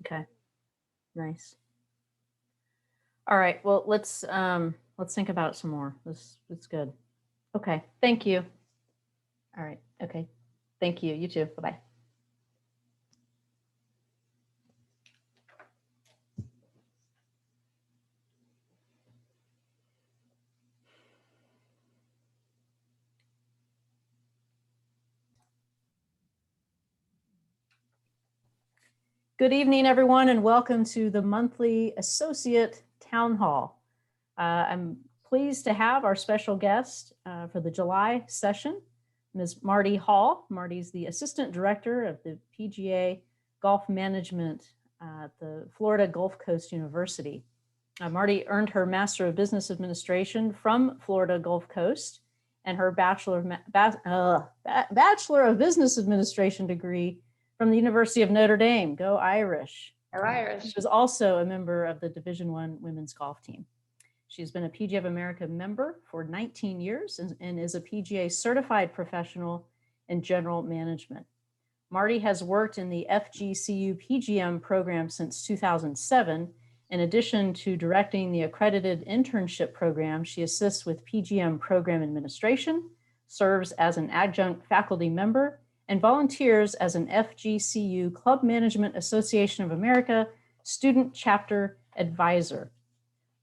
Okay, nice. All right, well, let's think about it some more. That's good. Okay, thank you. All right, okay. Thank you. You too. Bye-bye. Good evening, everyone, and welcome to the monthly Associate Town Hall. I'm pleased to have our special guest for the July session, Ms. Marty Hall. Marty's the Assistant Director of the PGA Golf Management at the Florida Gulf Coast University. Marty earned her Master of Business Administration from Florida Gulf Coast and her Bachelor of Business Administration degree from the University of Notre Dame. Go Irish. Go Irish. She was also a member of the Division I women's golf team. She's been a PGA of America member for 19 years and is a PGA certified professional in general management. Marty has worked in the FGCU PGM program since 2007. In addition to directing the accredited internship program, she assists with PGM program administration, serves as an adjunct faculty member, and volunteers as an FGCU Club Management Association of America student chapter advisor.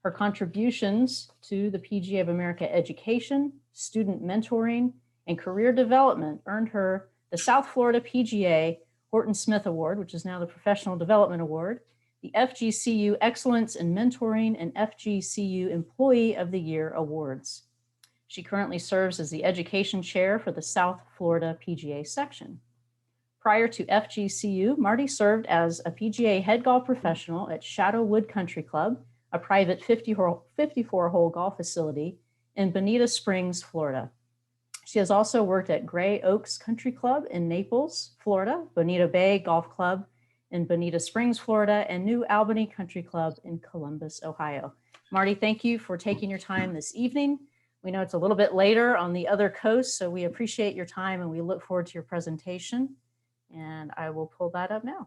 Her contributions to the PGA of America education, student mentoring, and career development earned her the South Florida PGA Horton Smith Award, which is now the Professional Development Award, the FGCU Excellence in Mentoring and FGCU Employee of the Year Awards. She currently serves as the Education Chair for the South Florida PGA section. Prior to FGCU, Marty served as a PGA head golf professional at Shadowwood Country Club, a private 54-hole golf facility in Bonita Springs, Florida. She has also worked at Gray Oaks Country Club in Naples, Florida, Bonita Bay Golf Club in Bonita Springs, Florida, and New Albany Country Club in Columbus, Ohio. Marty, thank you for taking your time this evening. We know it's a little bit later on the other coast, so we appreciate your time and we look forward to your presentation. And I will pull that up now.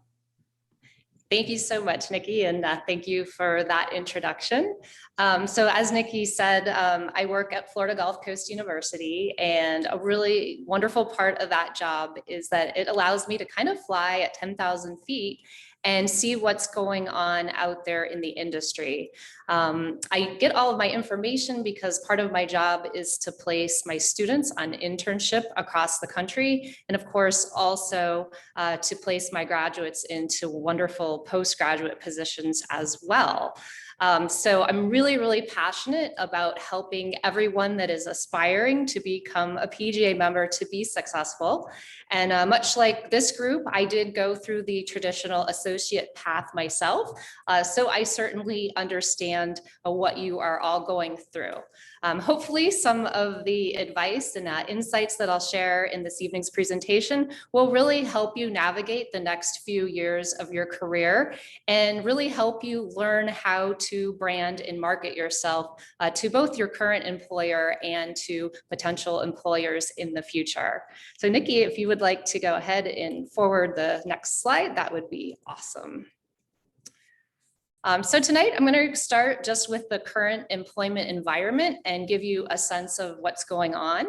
Thank you so much, Nikki, and thank you for that introduction. So as Nikki said, I work at Florida Gulf Coast University, and a really wonderful part of that job is that it allows me to kind of fly at 10,000 feet and see what's going on out there in the industry. I get all of my information because part of my job is to place my students on internship across the country, and of course also to place my graduates into wonderful postgraduate positions as well. So I'm really, really passionate about helping everyone that is aspiring to become a PGA member to be successful. And much like this group, I did go through the traditional associate path myself. So I certainly understand what you are all going through. Hopefully some of the advice and insights that I'll share in this evening's presentation will really help you navigate the next few years of your career and really help you learn how to brand and market yourself to both your current employer and to potential employers in the future. So Nikki, if you would like to go ahead and forward the next slide, that would be awesome. So tonight I'm going to start just with the current employment environment and give you a sense of what's going on.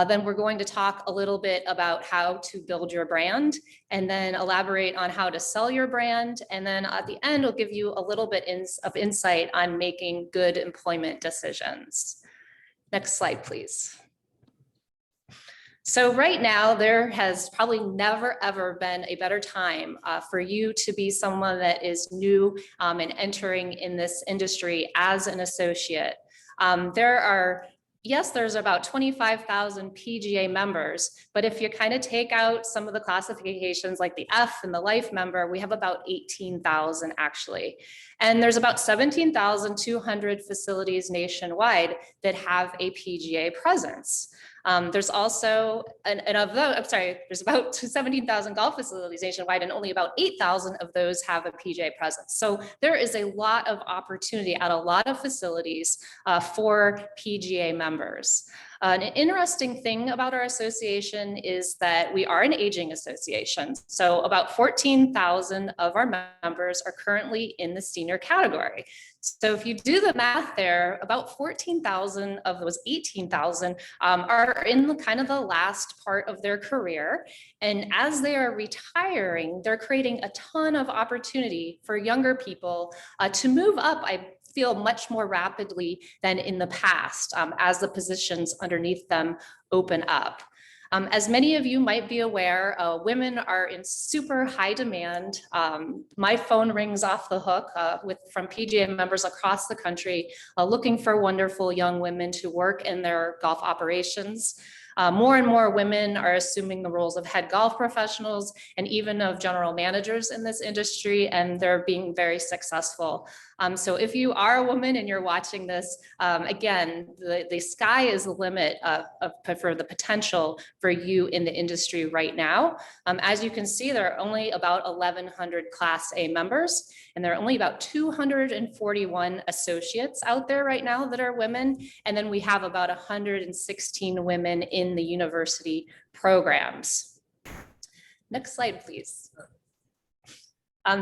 Then we're going to talk a little bit about how to build your brand and then elaborate on how to sell your brand. And then at the end, I'll give you a little bit of insight on making good employment decisions. Next slide, please. So right now, there has probably never, ever been a better time for you to be someone that is new and entering in this industry as an associate. There's about 25,000 PGA members, but if you kind of take out some of the classifications like the F and the Life member, we have about 18,000 actually. And there's about 17,200 facilities nationwide that have a PGA presence. There's also, there's about 17,000 golf facilities nationwide, and only about 8,000 of those have a PGA presence. So there is a lot of opportunity at a lot of facilities for PGA members. An interesting thing about our association is that we are an aging association. So about 14,000 of our members are currently in the senior category. So if you do the math there, about 14,000 of those 18,000 are in the kind of the last part of their career. And as they are retiring, they're creating a ton of opportunity for younger people to move up, I feel, much more rapidly than in the past as the positions underneath them open up. As many of you might be aware, women are in super high demand. My phone rings off the hook from PGA members across the country looking for wonderful young women to work in their golf operations. More and more women are assuming the roles of head golf professionals and even of general managers in this industry, and they're being very successful. So if you are a woman and you're watching this, again, the sky is the limit for the potential for you in the industry right now. As you can see, there are only about 1,100 Class A members, and there are only about 241 associates out there right now that are women. And then we have about 116 women in the university programs. Next slide, please.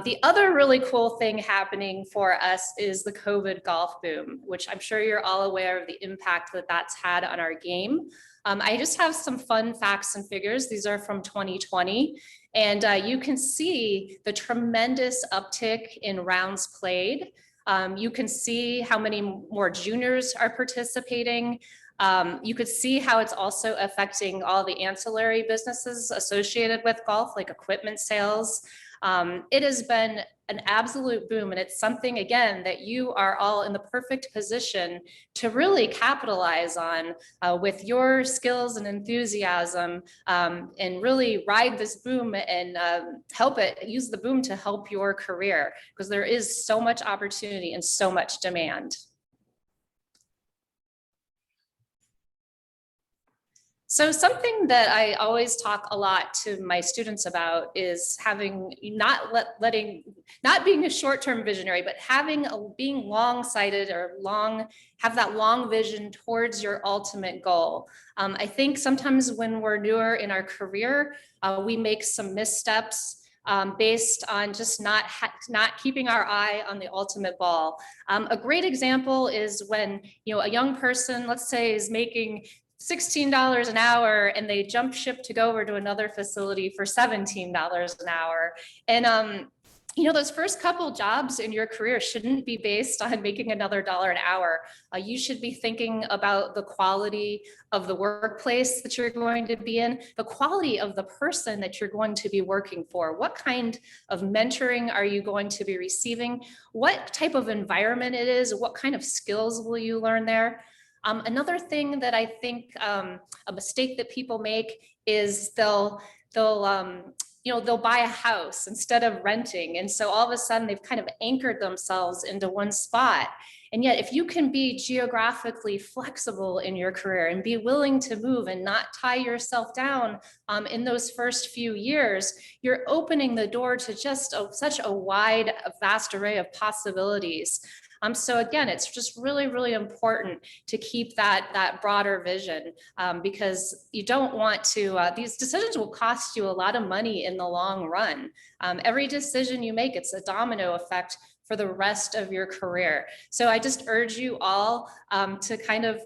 The other really cool thing happening for us is the COVID golf boom, which I'm sure you're all aware of the impact that that's had on our game. I just have some fun facts and figures. These are from 2020. And you can see the tremendous uptick in rounds played. You can see how many more juniors are participating. You could see how it's also affecting all the ancillary businesses associated with golf, like equipment sales. It has been an absolute boom, and it's something, again, that you are all in the perfect position to really capitalize on with your skills and enthusiasm, and really ride this boom and use the boom to help your career, because there is so much opportunity and so much demand. So something that I always talk a lot to my students about is not being a short-term visionary, but being long-sighted or have that long vision towards your ultimate goal. I think sometimes when we're newer in our career, we make some missteps based on just not keeping our eye on the ultimate ball. A great example is when a young person, let's say, is making $16 an hour and they jump ship to go over to another facility for $17 an hour. And those first couple jobs in your career shouldn't be based on making another $1 an hour. You should be thinking about the quality of the workplace that you're going to be in, the quality of the person that you're going to be working for. What kind of mentoring are you going to be receiving? What type of environment it is? What kind of skills will you learn there? Another thing that I think a mistake that people make is they'll buy a house instead of renting. And so all of a sudden they've kind of anchored themselves into one spot. And yet if you can be geographically flexible in your career and be willing to move and not tie yourself down in those first few years, you're opening the door to just such a wide, vast array of possibilities. So again, it's just really, really important to keep that broader vision because you don't want to, these decisions will cost you a lot of money in the long run. Every decision you make, it's a domino effect for the rest of your career. So I just urge you all to kind of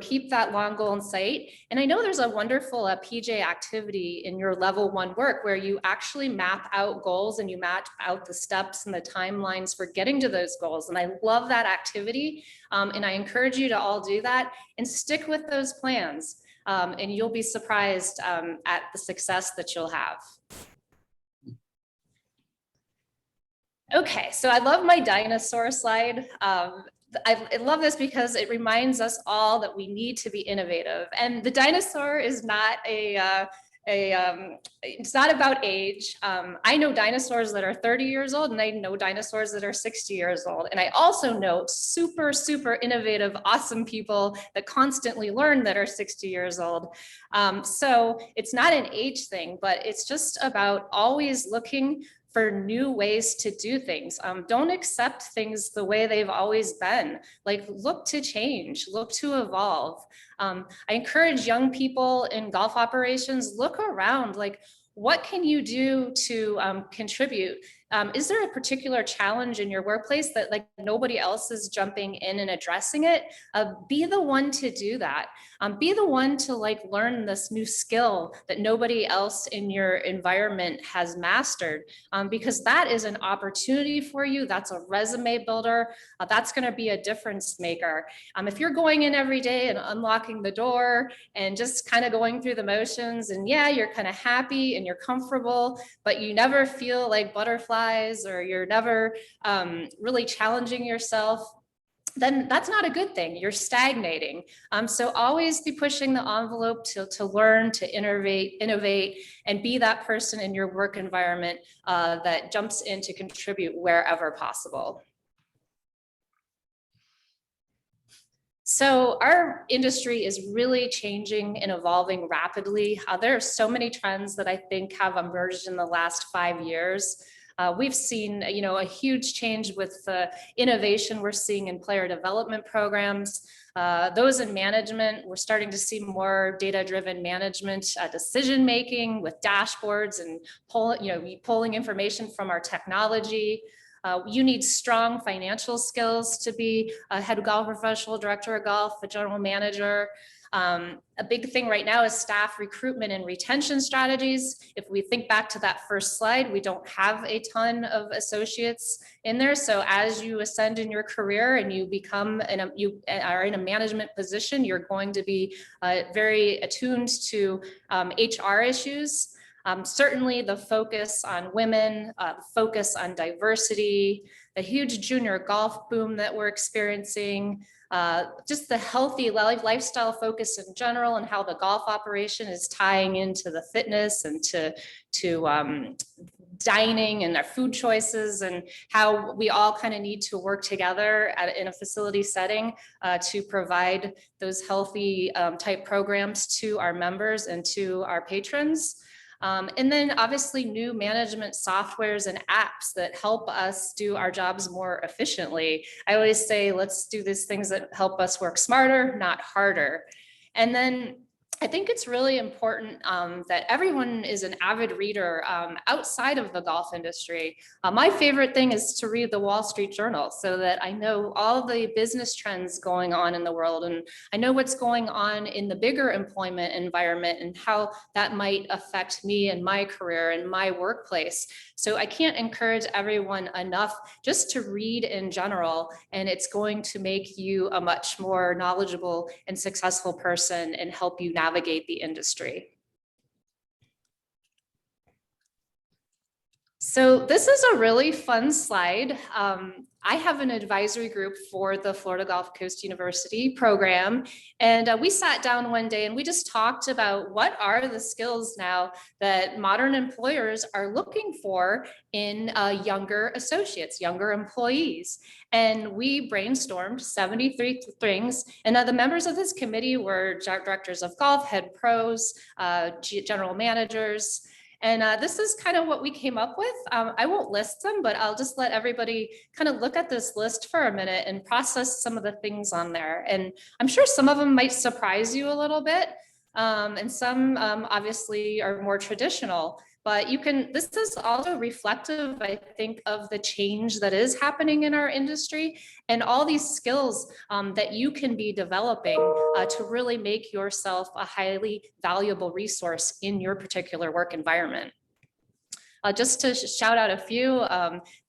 keep that long goal in sight. And I know there's a wonderful PJ activity in your level 1 work where you actually map out goals and you map out the steps and the timelines for getting to those goals. And I love that activity. And I encourage you to all do that and stick with those plans. And you'll be surprised at the success that you'll have. Okay, so I love my dinosaur slide. I love this because it reminds us all that we need to be innovative. And the dinosaur is not it's not about age. I know dinosaurs that are 30 years old, and I know dinosaurs that are 60 years old. And I also know super, super innovative, awesome people that constantly learn that are 60 years old. So it's not an age thing, but it's just about always looking for new ways to do things. Don't accept things the way they've always been. Like, look to change, look to evolve. I encourage young people in golf operations, look around, like, what can you do to contribute? Is there a particular challenge in your workplace that like nobody else is jumping in and addressing it? Be the one to do that. Be the one to like learn this new skill that nobody else in your environment has mastered, because that is an opportunity for you. That's a resume builder. That's going to be a difference maker. If you're going in every day and unlocking the door and just kind of going through the motions, and yeah, you're kind of happy and you're comfortable, but you never feel like butterflies, or you're never really challenging yourself, then that's not a good thing. You're stagnating. So always be pushing the envelope to learn, to innovate, and be that person in your work environment that jumps in to contribute wherever possible. So our industry is really changing and evolving rapidly. There are so many trends that I think have emerged in the last 5 years. We've seen, a huge change with the innovation we're seeing in player development programs. Those in management, we're starting to see more data-driven management decision-making with dashboards and pulling information from our technology. You need strong financial skills to be a head golf professional, director of golf, a general manager. A big thing right now is staff recruitment and retention strategies. If we think back to that first slide, we don't have a ton of associates in there. So as you ascend in your career and you you are in a management position, you're going to be very attuned to HR issues. Certainly the focus on women, focus on diversity, the huge junior golf boom that we're experiencing, just the healthy lifestyle focus in general, and how the golf operation is tying into the fitness and to dining and our food choices, and how we all kind of need to work together in a facility setting to provide those healthy type programs to our members and to our patrons. And then obviously new management softwares and apps that help us do our jobs more efficiently. I always say, let's do these things that help us work smarter, not harder. And then I think it's really important that everyone is an avid reader outside of the golf industry. My favorite thing is to read the Wall Street Journal so that I know all the business trends going on in the world, and I know what's going on in the bigger employment environment and how that might affect me and my career and my workplace. So I can't encourage everyone enough just to read in general, and it's going to make you a much more knowledgeable and successful person and help you navigate the industry. So this is a really fun slide. I have an advisory group for the Florida Gulf Coast University program, and we sat down one day and we just talked about what are the skills now that modern employers are looking for in younger associates, younger employees. And we brainstormed 73 things, and the members of this committee were directors of golf, head pros, general managers. And this is kind of what we came up with. I won't list them, but I'll just let everybody kind of look at this list for a minute and process some of the things on there. And I'm sure some of them might surprise you a little bit. And some obviously are more traditional. But this is also reflective, I think, of the change that is happening in our industry and all these skills that you can be developing to really make yourself a highly valuable resource in your particular work environment. Just to shout out a few,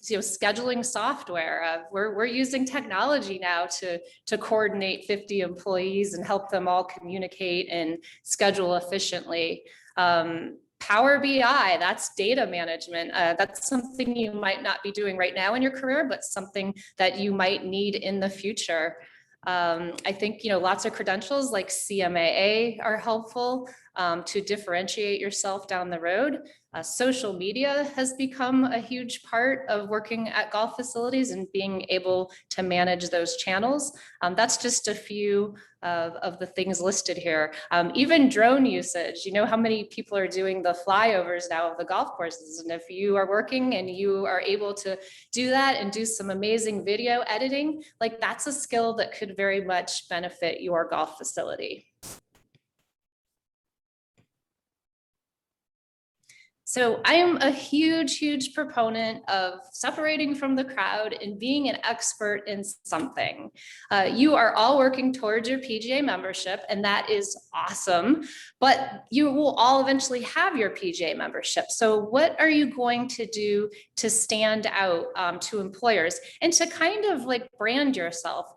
scheduling software. We're using technology now to coordinate 50 employees and help them all communicate and schedule efficiently. Power BI, that's data management. That's something you might not be doing right now in your career, but something that you might need in the future. I think, lots of credentials like CMAA are helpful. to differentiate yourself down the road. Social media has become a huge part of working at golf facilities and being able to manage those channels. That's just a few of the things listed here. Even drone usage, you know how many people are doing the flyovers now of the golf courses. And if you are working and you are able to do that and do some amazing video editing, like that's a skill that could very much benefit your golf facility. So I am a huge proponent of separating from the crowd and being an expert in something. You are all working towards your PGA membership, and that is awesome, but you will all eventually have your PGA membership. So what are you going to do to stand out to employers and to kind of like brand yourself?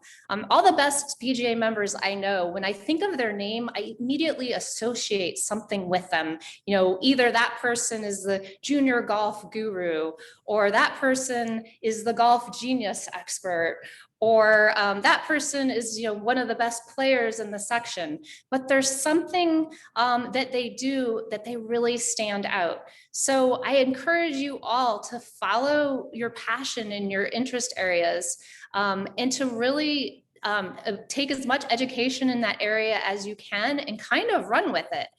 All the best PGA members I know, when I think of their name, I immediately associate something with them. You know, either that person is the junior golf guru, or that person is the golf genius expert, or that person is, you know, one of the best players in the section. But there's something that they do that they really stand out. So I encourage you all to follow your passion in your interest areas and to really take as much education in that area as you can and kind of run with it.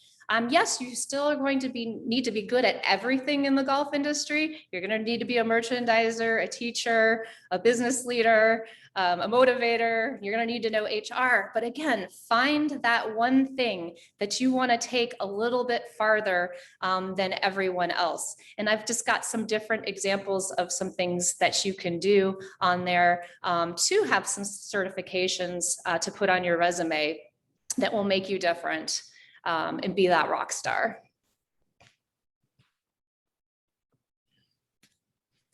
Yes, you still are going to need to be good at everything in the golf industry. You're going to need to be a merchandiser, a teacher, a business leader, a motivator. You're going to need to know HR. But again, find that one thing that you want to take a little bit farther than everyone else. And I've just got some different examples of some things that you can do on there to have some certifications to put on your resume that will make you different. And be that rock star.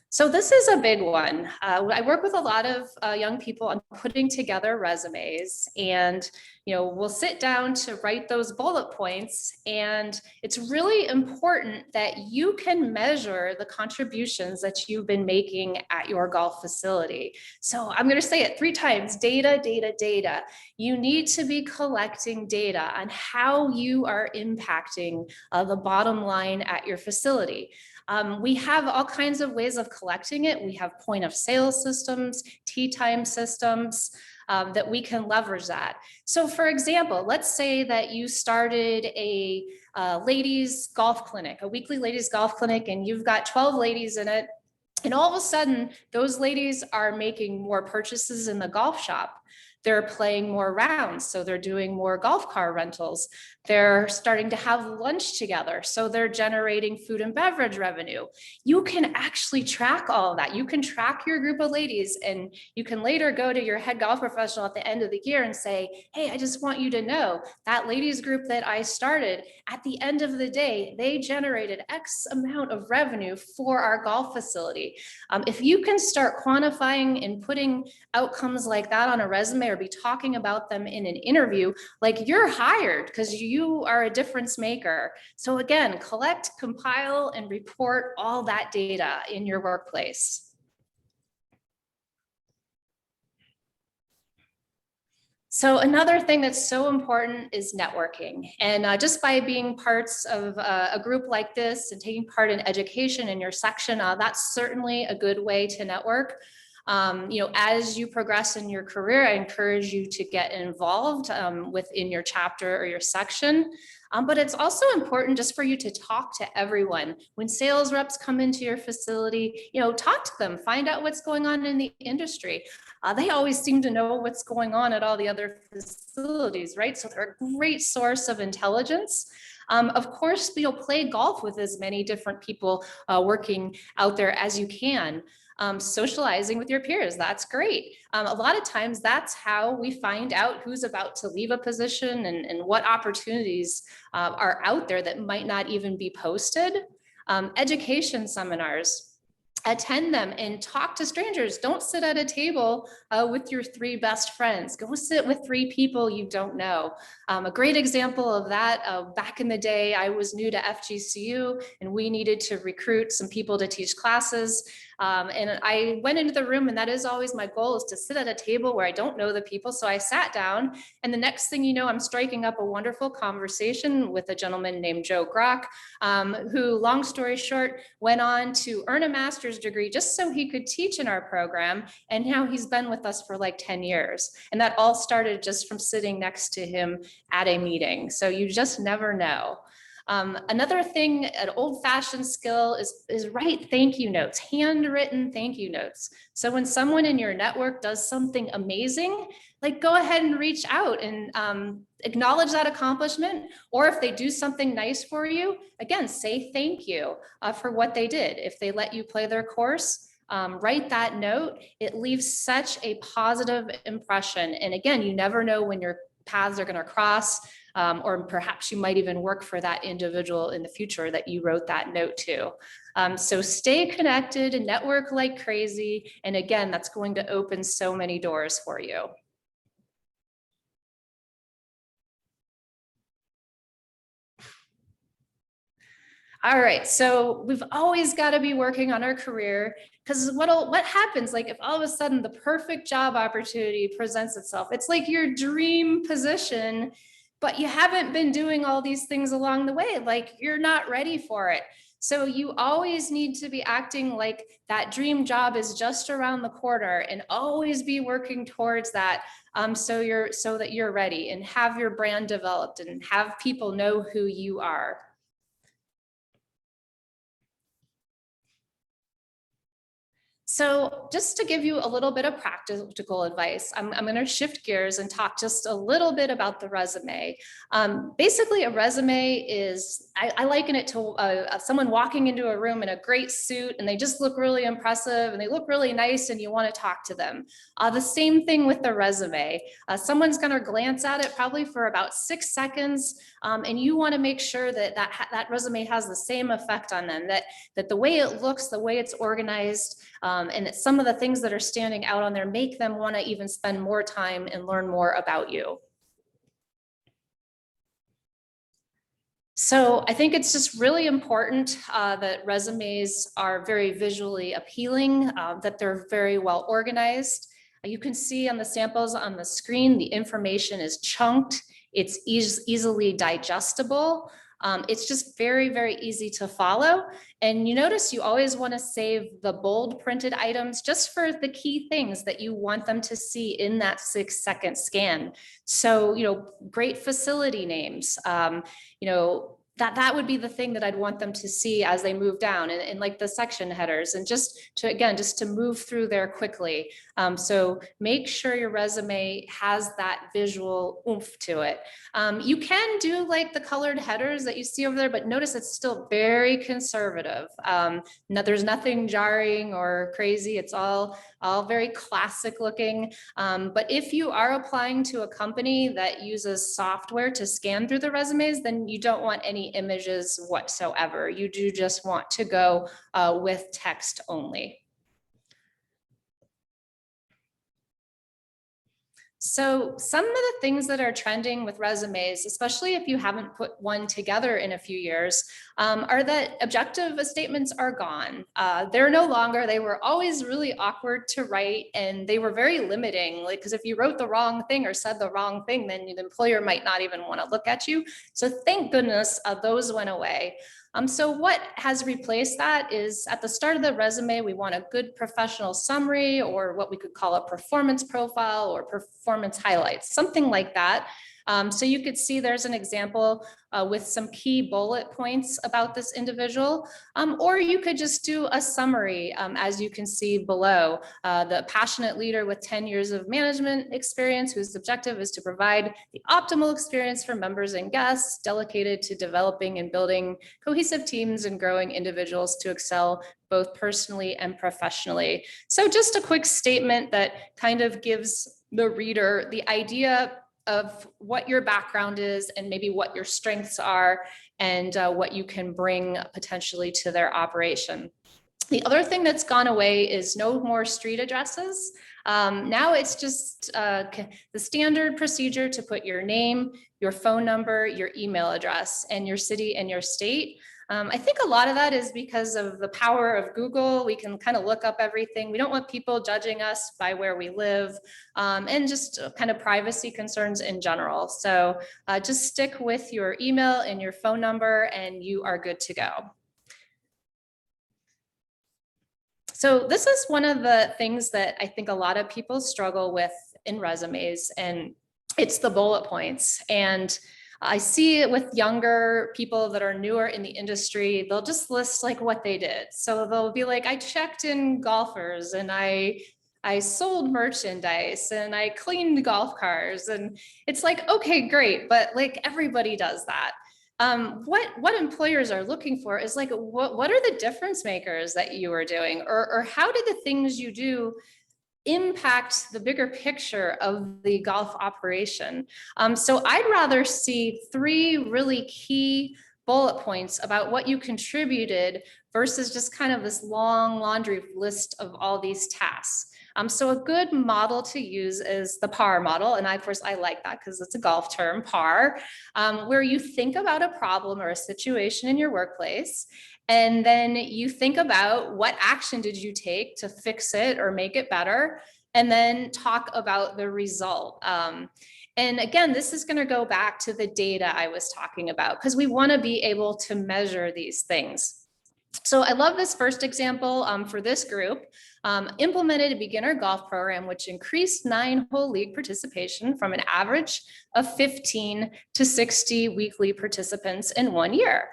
So this is a big one. I work with a lot of young people on putting together resumes, and we'll sit down to write those bullet points, and it's really important that you can measure the contributions that you've been making at your golf facility. So I'm going to say it 3 times: data, data, data. You need to be collecting data on how you are impacting the bottom line at your facility. We have all kinds of ways of collecting it. We have point of sale systems, tee time systems that we can leverage that. So for example, let's say that you started a ladies golf clinic, a weekly ladies golf clinic, and you've got 12 ladies in it. And all of a sudden, those ladies are making more purchases in the golf shop. They're playing more rounds, so they're doing more golf car rentals. They're starting to have lunch together, so they're generating food and beverage revenue. You can actually track all of that. You can track your group of ladies, and you can later go to your head golf professional at the end of the year and say, hey, I just want you to know that ladies group that I started, at the end of the day, they generated X amount of revenue for our golf facility. If you can start quantifying and putting outcomes like that on a resume or be talking about them in an interview, like, you're hired because you are a difference maker. So again, collect, compile, and report all that data in your workplace. So another thing that's so important is networking. And just by being parts of a group like this and taking part in education in your section, that's certainly a good way to network. As you progress in your career, I encourage you to get involved within your chapter or your section. But it's also important just for you to talk to everyone. When sales reps come into your facility, talk to them, find out what's going on in the industry. They always seem to know what's going on at all the other facilities, right? So they're a great source of intelligence. Of course, play golf with as many different people working out there as you can. Socializing with your peers, that's great. A lot of times that's how we find out who's about to leave a position and what opportunities are out there that might not even be posted. Education seminars. attend them and talk to strangers. Don't sit at a table with your 3 best friends. Go sit with 3 people you don't know. A great example of that, back in the day, I was new to FGCU and we needed to recruit some people to teach classes. And I went into the room, and that is always my goal, is to sit at a table where I don't know the people. So I sat down, and the next thing you know, I'm striking up a wonderful conversation with a gentleman named Joe Grock, who, long story short, went on to earn a master's degree just so he could teach in our program. And now he's been with us for like 10 years. And that all started just from sitting next to him at a meeting. So you just never know. Another thing, an old-fashioned skill is write thank you notes, handwritten thank you notes. So when someone in your network does something amazing, like, go ahead and reach out and acknowledge that accomplishment. Or if they do something nice for you, again, say thank you for what they did. If they let you play their course, write that note. It leaves such a positive impression. And again, you never know when your paths are going to cross. Or perhaps you might even work for that individual in the future that you wrote that note to. So stay connected and network like crazy. And again, that's going to open so many doors for you. All right, so we've always got to be working on our career, because what happens, like, if all of a sudden the perfect job opportunity presents itself, it's like your dream position, but you haven't been doing all these things along the way, like you're not ready for it. So you always need to be acting like that dream job is just around the corner, and always be working towards that, so that you're ready and have your brand developed and have people know who you are. So just to give you a little bit of practical advice, I'm going to shift gears and talk just a little bit about the resume. Basically, a resume is, I liken it to someone walking into a room in a great suit, and they just look really impressive and they look really nice, and you want to talk to them. The same thing with the resume. Someone's going to glance at it probably for about 6 seconds, and you want to make sure that that resume has the same effect on them, that the way it looks, the way it's organized, and that some of the things that are standing out on there make them want to even spend more time and learn more about you. So I think it's just really important that resumes are very visually appealing, that they're very well organized. You can see on the samples on the screen, the information is chunked. It's easily digestible. It's just very, very easy to follow. And you notice you always want to save the bold printed items just for the key things that you want them to see in that 6-second scan. So, great facility names, that would be the thing that I'd want them to see as they move down, and like the section headers, and just to move through there quickly. So make sure your resume has that visual oomph to it. You can do like the colored headers that you see over there, but notice it's still very conservative. There's nothing jarring or crazy. It's all very classic looking. But if you are applying to a company that uses software to scan through the resumes, then you don't want any images whatsoever. You do just want to go with text only. So some of the things that are trending with resumes, especially if you haven't put one together in a few years, are that objective statements are gone. They're no longer. They were always really awkward to write, and they were very limiting, because if you wrote the wrong thing or said the wrong thing, then the employer might not even want to look at you. So thank goodness those went away. So what has replaced that is, at the start of the resume, we want a good professional summary, or what we could call a performance profile or performance highlights, something like that. So you could see there's an example with some key bullet points about this individual, or you could just do a summary, as you can see below. The passionate leader with 10 years of management experience, whose objective is to provide the optimal experience for members and guests, dedicated to developing and building cohesive teams and growing individuals to excel both personally and professionally. So just a quick statement that kind of gives the reader the idea of what your background is, and maybe what your strengths are, and what you can bring potentially to their operation. The other thing that's gone away is no more street addresses. Now it's just the standard procedure to put your name, your phone number, your email address, and your city and your state. I think a lot of that is because of the power of Google. We can kind of look up everything. We don't want people judging us by where we live, and just kind of privacy concerns in general. So just stick with your email and your phone number and you are good to go. So this is one of the things that I think a lot of people struggle with in resumes, and it's the bullet points. And I see it with younger people that are newer in the industry, they'll just list like what they did. So they'll be like, I checked in golfers and I sold merchandise and I cleaned golf cars. And it's like, okay, great. But like everybody does that. What employers are looking for is like, what are the difference makers that you are doing? Or how did the things you do impact the bigger picture of the golf operation? So I'd rather see 3 really key bullet points about what you contributed versus just kind of this long laundry list of all these tasks. So a good model to use is the PAR model. And of course, I like that because it's a golf term, PAR, where you think about a problem or a situation in your workplace, and then you think about what action did you take to fix it or make it better, and then talk about the result. And again, this is going to go back to the data I was talking about, because we want to be able to measure these things. So I love this first example for this group. Implemented a beginner golf program, which increased 9-hole league participation from an average of 15 to 60 weekly participants in 1 year.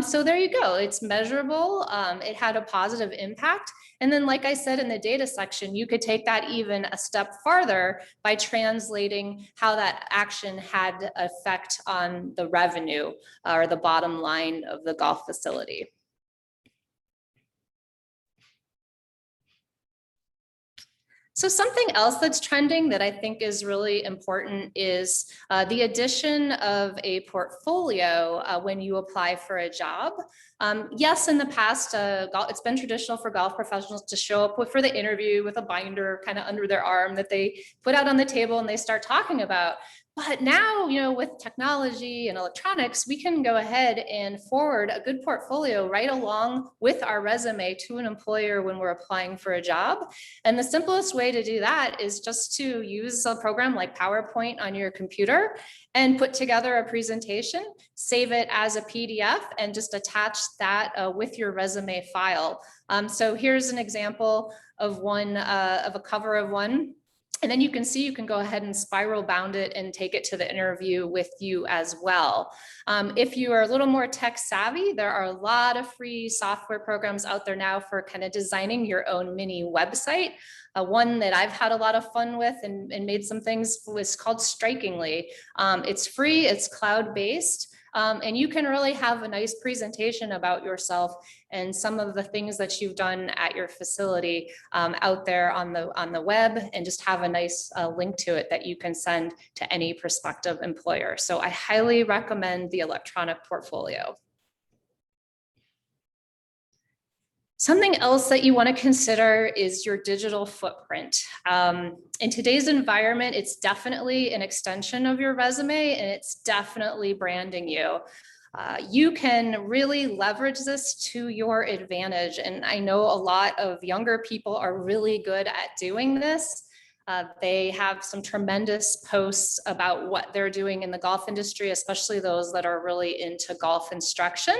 So there you go. It's measurable. It had a positive impact. And then, like I said, in the data section, you could take that even a step farther by translating how that action had effect on the revenue or the bottom line of the golf facility. So something else that's trending that I think is really important is the addition of a portfolio when you apply for a job. Yes, in the past, it's been traditional for golf professionals to show up for the interview with a binder kind of under their arm that they put out on the table and they start talking about. But now, with technology and electronics, we can go ahead and forward a good portfolio right along with our resume to an employer when we're applying for a job. And the simplest way to do that is just to use a program like PowerPoint on your computer and put together a presentation, save it as a PDF, and just attach that with your resume file. So here's an example of one, of a cover of one. And then you can see, you can go ahead and spiral bound it and take it to the interview with you as well. If you are a little more tech savvy, there are a lot of free software programs out there now for kind of designing your own mini website. One that I've had a lot of fun with and made some things was called Strikingly. It's free, it's cloud-based. And you can really have a nice presentation about yourself and some of the things that you've done at your facility out there on the web, and just have a nice link to it that you can send to any prospective employer. So I highly recommend the electronic portfolio. Something else that you want to consider is your digital footprint. In today's environment, it's definitely an extension of your resume, and it's definitely branding you. You can really leverage this to your advantage. And I know a lot of younger people are really good at doing this. They have some tremendous posts about what they're doing in the golf industry, especially those that are really into golf instruction.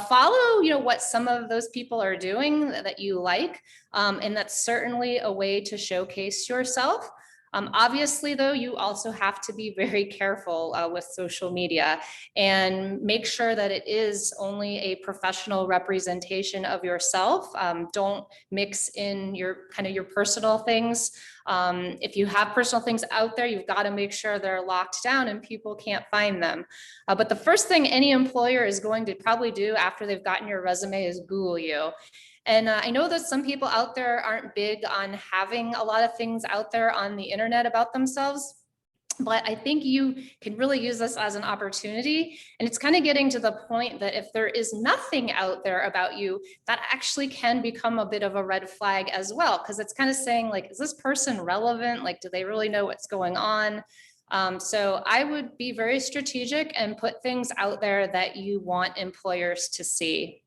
Follow, what some of those people are doing that you like, and that's certainly a way to showcase yourself. Obviously, though, you also have to be very careful with social media and make sure that it is only a professional representation of yourself. Don't mix in your personal things. If you have personal things out there, you've got to make sure they're locked down and people can't find them. But the first thing any employer is going to probably do after they've gotten your resume is Google you. And I know that some people out there aren't big on having a lot of things out there on the internet about themselves. But I think you can really use this as an opportunity. And it's kind of getting to the point that if there is nothing out there about you, that actually can become a bit of a red flag as well. Because it's kind of saying like, is this person relevant? Like, do they really know what's going on? So I would be very strategic and put things out there that you want employers to see.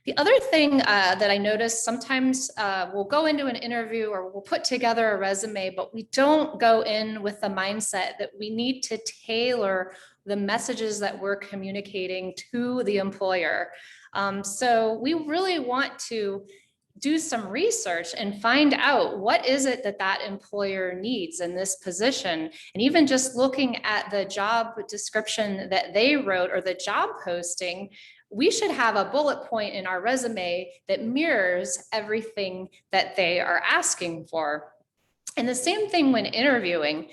The other thing that I notice sometimes we'll go into an interview or we'll put together a resume, but we don't go in with the mindset that we need to tailor the messages that we're communicating to the employer. So we really want to do some research and find out what is it that that employer needs in this position. And even just looking at the job description that they wrote or the job posting, we should have a bullet point in our resume that mirrors everything that they are asking for. And the same thing when interviewing.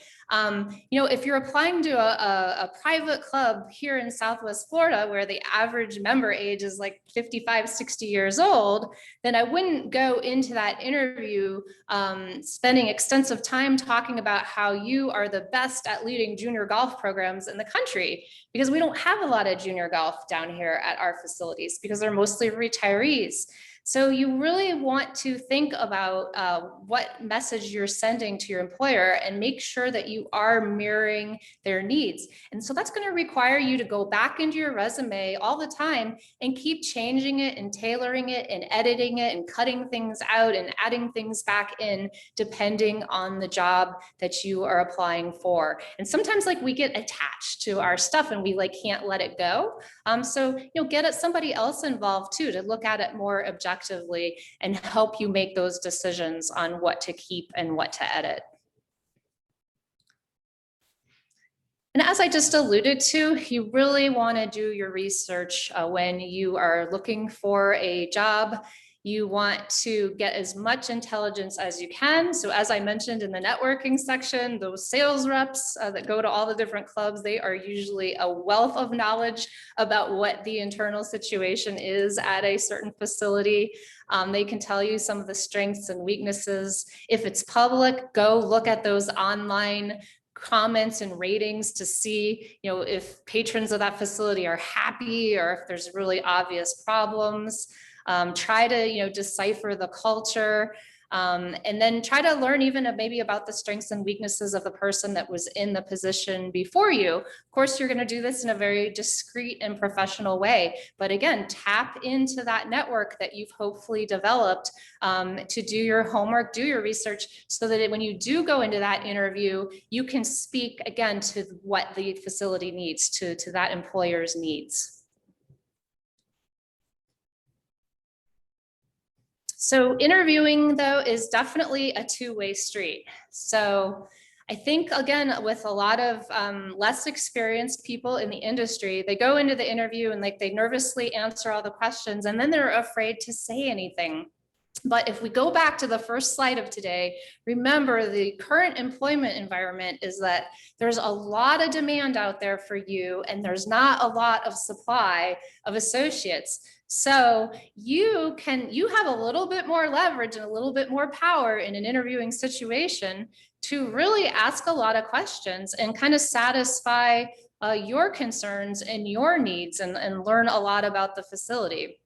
If you're applying to a private club here in Southwest Florida, where the average member age is like 55, 60 years old, then I wouldn't go into that interview spending extensive time talking about how you are the best at leading junior golf programs in the country, because we don't have a lot of junior golf down here at our facilities because they're mostly retirees. So you really want to think about what message you're sending to your employer and make sure that you are mirroring their needs. And so that's going to require you to go back into your resume all the time and keep changing it and tailoring it and editing it and cutting things out and adding things back in, depending on the job that you are applying for. And sometimes like we get attached to our stuff and we like can't let it go. So get somebody else involved too, to look at it more objectively and help you make those decisions on what to keep and what to edit. And as I just alluded to, you really want to do your research when you are looking for a job. You want to get as much intelligence as you can. So as I mentioned in the networking section, those sales reps that go to all the different clubs, they are usually a wealth of knowledge about what the internal situation is at a certain facility. They can tell you some of the strengths and weaknesses. If it's public, go look at those online comments and ratings to see, if patrons of that facility are happy or if there's really obvious problems. Try to, decipher the culture, and then try to learn even maybe about the strengths and weaknesses of the person that was in the position before you. Of course, you're going to do this in a very discreet and professional way. But again, tap into that network that you've hopefully developed to do your homework, do your research, so that when you do go into that interview, you can speak again to what the facility needs, to that employer's needs. So interviewing, though, is definitely a two-way street. So I think, again, with a lot of less experienced people in the industry, they go into the interview and they nervously answer all the questions, and then they're afraid to say anything. But if we go back to the first slide of today, remember the current employment environment is that there's a lot of demand out there for you, and there's not a lot of supply of associates. So you have a little bit more leverage and a little bit more power in an interviewing situation to really ask a lot of questions and kind of satisfy your concerns and your needs and learn a lot about the facility.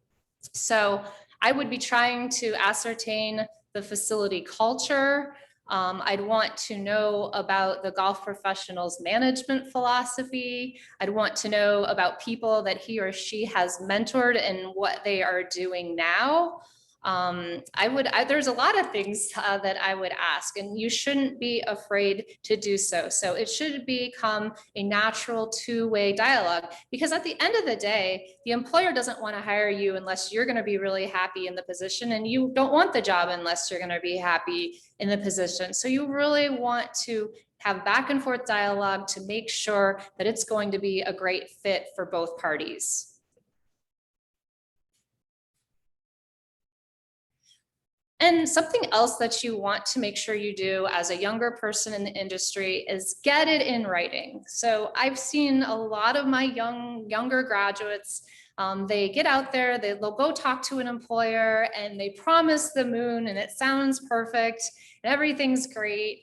So I would be trying to ascertain the facility culture. I'd want to know about the golf professional's management philosophy. I'd want to know about people that he or she has mentored and what they are doing now. There's a lot of things that I would ask, and you shouldn't be afraid to do so. So it should become a natural two-way dialogue, because at the end of the day, the employer doesn't want to hire you unless you're going to be really happy in the position, and you don't want the job unless you're going to be happy in the position. So you really want to have back and forth dialogue to make sure that it's going to be a great fit for both parties. And something else that you want to make sure you do as a younger person in the industry is get it in writing. So I've seen a lot of my younger graduates, they get out there, they'll go talk to an employer and they promise the moon and it sounds perfect and everything's great.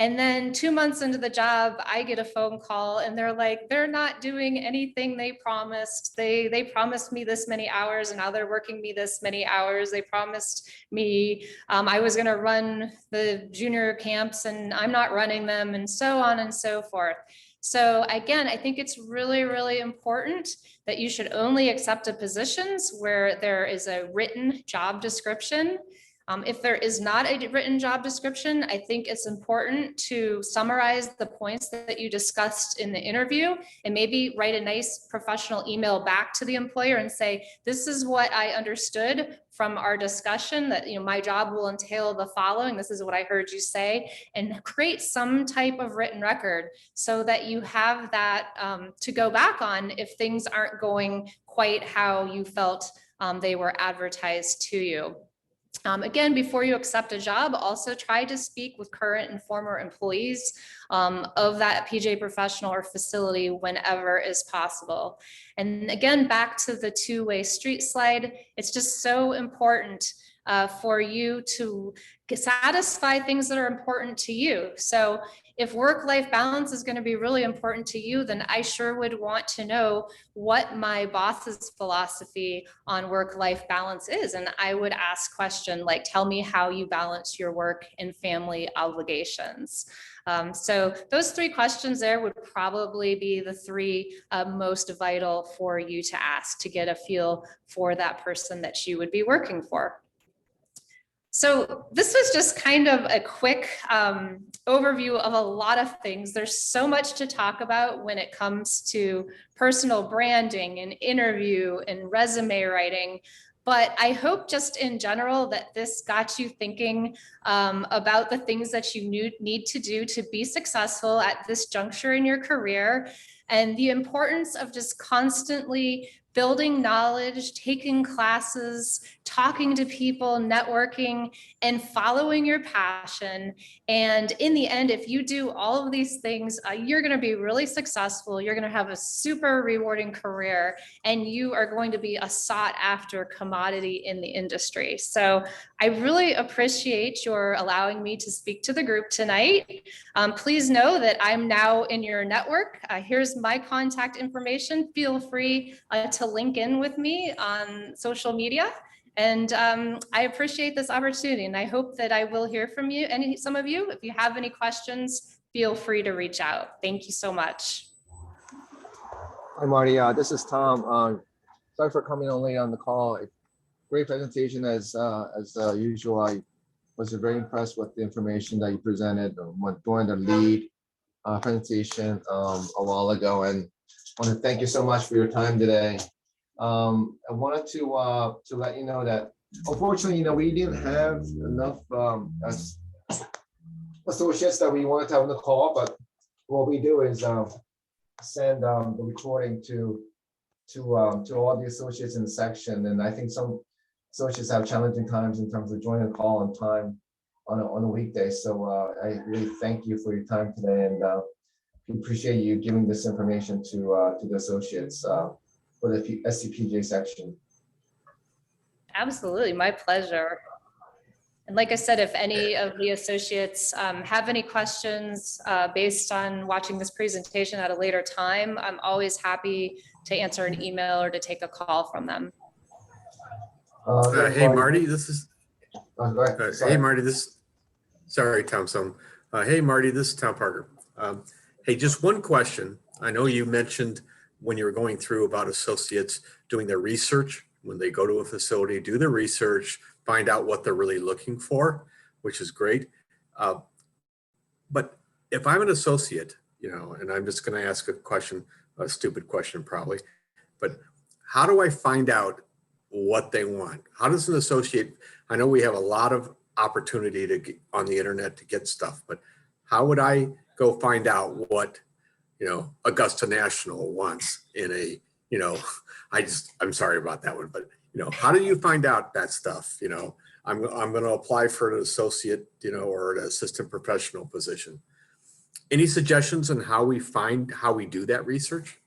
And then 2 months into the job, I get a phone call and they're like, they're not doing anything they promised. They promised me this many hours and now they're working me this many hours. They promised me I was gonna run the junior camps and I'm not running them, and so on and so forth. So again, I think it's really, really important that you should only accept positions where there is a written job description. If there is not a written job description, I think it's important to summarize the points that you discussed in the interview and maybe write a nice professional email back to the employer and say, this is what I understood from our discussion, that my job will entail the following. This is what I heard you say, and create some type of written record so that you have that to go back on if things aren't going quite how you felt they were advertised to you. Again, before you accept a job, also try to speak with current and former employees of that PGA professional or facility whenever is possible. And again, back to the two-way street slide, it's just so important for you to satisfy things that are important to you. So if work-life balance is going to be really important to you, then I sure would want to know what my boss's philosophy on work-life balance is. And I would ask questions like, tell me how you balance your work and family obligations. So those 3 questions there would probably be the 3 most vital for you to ask to get a feel for that person that you would be working for. So this was just kind of a quick overview of a lot of things. There's so much to talk about when it comes to personal branding and interview and resume writing. But I hope just in general that this got you thinking about the things that you need to do to be successful at this juncture in your career, and the importance of just constantly building knowledge, taking classes, talking to people, networking, and following your passion. And in the end, if you do all of these things, you're going to be really successful. You're going to have a super rewarding career, and you are going to be a sought after commodity in the industry. So I really appreciate your allowing me to speak to the group tonight. Please know that I'm now in your network. Here's my contact information. Feel free to link in with me on social media. And I appreciate this opportunity, and I hope that I will hear from you, some of you. If you have any questions, feel free to reach out. Thank you so much. Hi, Marty. This is Tom. Sorry for coming on late on the call. Great presentation as usual. I was very impressed with the information that you presented during the lead presentation a while ago, and I want to thank you so much for your time today. I wanted to let you know that unfortunately, we didn't have enough associates that we wanted to have on the call, but what we do is send the recording to all the associates in the section, and I think some associates have challenging times in terms of joining the call on time on a weekday. So I really thank you for your time today, and we appreciate you giving this information to the associates for the SCPGA section. Absolutely, my pleasure. And like I said, if any of the associates have any questions based on watching this presentation at a later time, I'm always happy to answer an email or to take a call from them. Hey, Marty, this is, hey, Marty, sorry, Tom. Hey, Marty, this is Tom Parker. Hey, just one question. I know you mentioned when you were going through about associates doing their research, when they go to a facility, do their research, find out what they're really looking for, which is great. But if I'm an associate, and I'm just going to ask a question, a stupid question probably, but how do I find out what they want? How does an associate, I know we have a lot of opportunity to get on the internet to get stuff, but how would I go find out what, Augusta National wants in a, I'm sorry about that one, but how do you find out that stuff? I'm going to apply for an associate, or an assistant professional position. Any suggestions on how we do that research?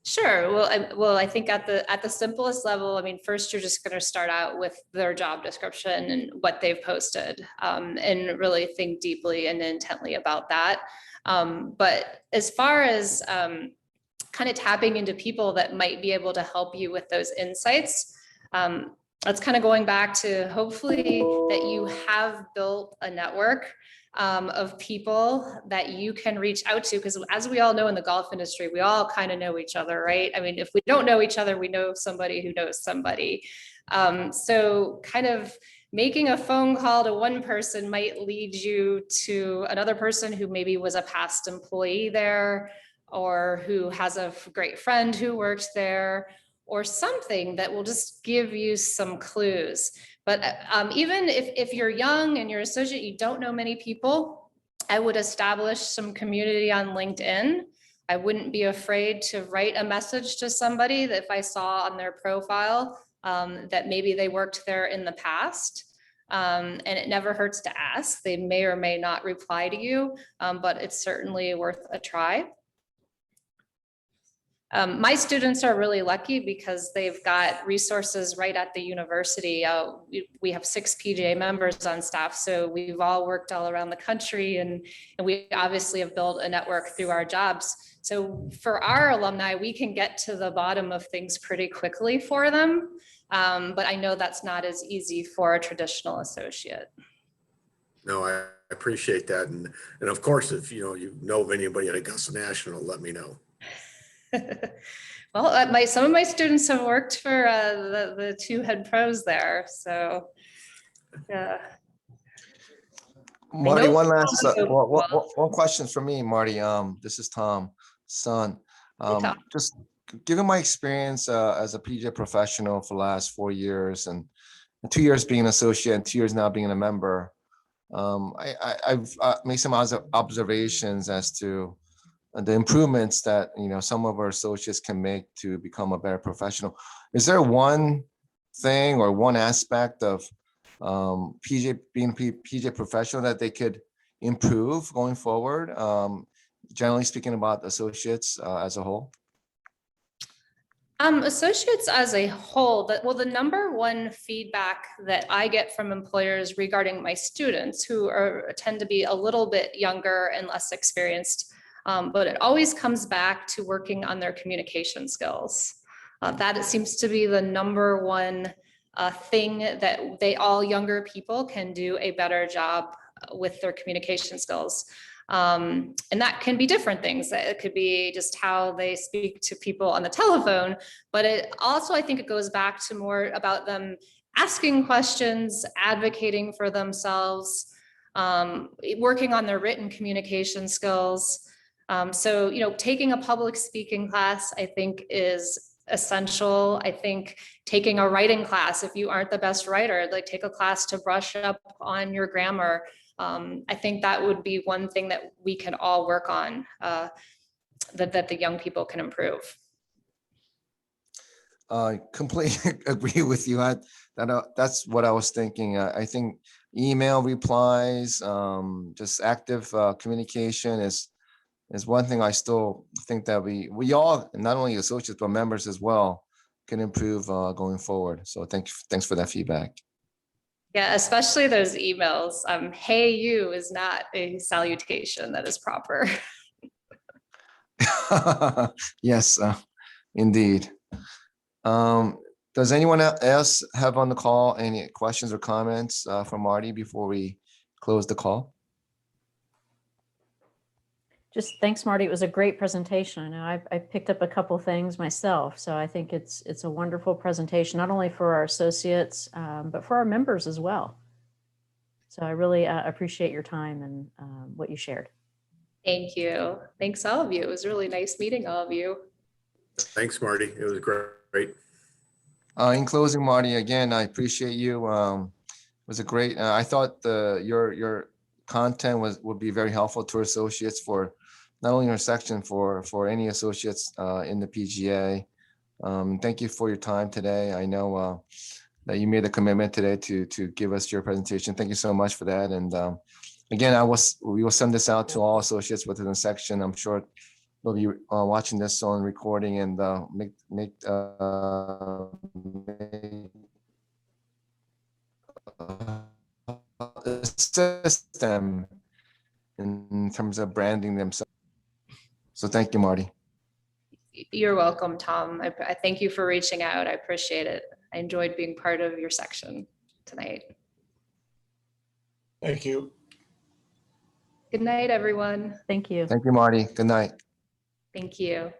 Sure. Well, I think at the simplest level, I mean, first you're just going to start out with their job description and what they've posted, and really think deeply and intently about that. But as far as kind of tapping into people that might be able to help you with those insights, that's kind of going back to hopefully that you have built a network of people that you can reach out to, because as we all know in the golf industry, we all kind of know each other, right? I mean, if we don't know each other, we know somebody who knows somebody. So kind of making a phone call to one person might lead you to another person who maybe was a past employee there, or who has a great friend who works there, or something that will just give you some clues. But even if you're young and you're an associate, you don't know many people, I would establish some community on LinkedIn. I wouldn't be afraid to write a message to somebody that if I saw on their profile that maybe they worked there in the past. And it never hurts to ask. They may or may not reply to you, but it's certainly worth a try. My students are really lucky because they've got resources right at the university. We have 6 PGA members on staff, so we've all worked all around the country, and we obviously have built a network through our jobs. So for our alumni, we can get to the bottom of things pretty quickly for them. But I know that's not as easy for a traditional associate. No, I appreciate that. And of course, if you know of anybody at Augusta National, let me know. Well, some of my students have worked for the 2 head pros there, so yeah. Marty, one last one question for me, Marty. This is Tom, son. Just given my experience as a PGA professional for the last 4 years, and 2 years being an associate and 2 years now being a member, I've made some observations as to the improvements that some of our associates can make to become a better professional. Is there one thing or one aspect of being a PGA professional that they could improve going forward? Generally speaking, about associates as a whole. Associates as a whole, the number one feedback that I get from employers regarding my students, who tend to be a little bit younger and less experienced, but it always comes back to working on their communication skills. That seems to be the number one thing that all younger people can do a better job with their communication skills. And that can be different things. It could be just how they speak to people on the telephone, but it also, I think it goes back to more about them asking questions, advocating for themselves, working on their written communication skills. So, taking a public speaking class, I think, is essential. I think taking a writing class, if you aren't the best writer, like take a class to brush up on your grammar. I think that would be one thing that we can all work on, that the young people can improve. I completely agree with you. That's what I was thinking. I think email replies, just active communication is one thing I still think that we all, not only associates but members as well, can improve going forward. So thanks for that feedback. Yeah, especially those emails. Hey, you is not a salutation that is proper. Yes, indeed. Does anyone else have on the call any questions or comments for Marty before we close the call? Just thanks, Marty. It was a great presentation. I know I picked up a couple things myself, so I think it's a wonderful presentation, not only for our associates, but for our members as well. So I really appreciate your time and what you shared. Thank you. Thanks all of you. It was really nice meeting all of you. Thanks, Marty. It was great. In closing, Marty, again, I appreciate you. It was a great. I thought your content would be very helpful to associates, for not only our section, for any associates in the PGA. Thank you for your time today. I know that you made the commitment today to give us your presentation. Thank you so much for that. And again, we will send this out to all associates within the section. I'm sure they'll be watching this on recording and make assist them in terms of branding themselves. So thank you, Marty. You're welcome, Tom. I thank you for reaching out. I appreciate it. I enjoyed being part of your section tonight. Thank you. Good night, everyone. Thank you. Thank you, Marty. Good night. Thank you.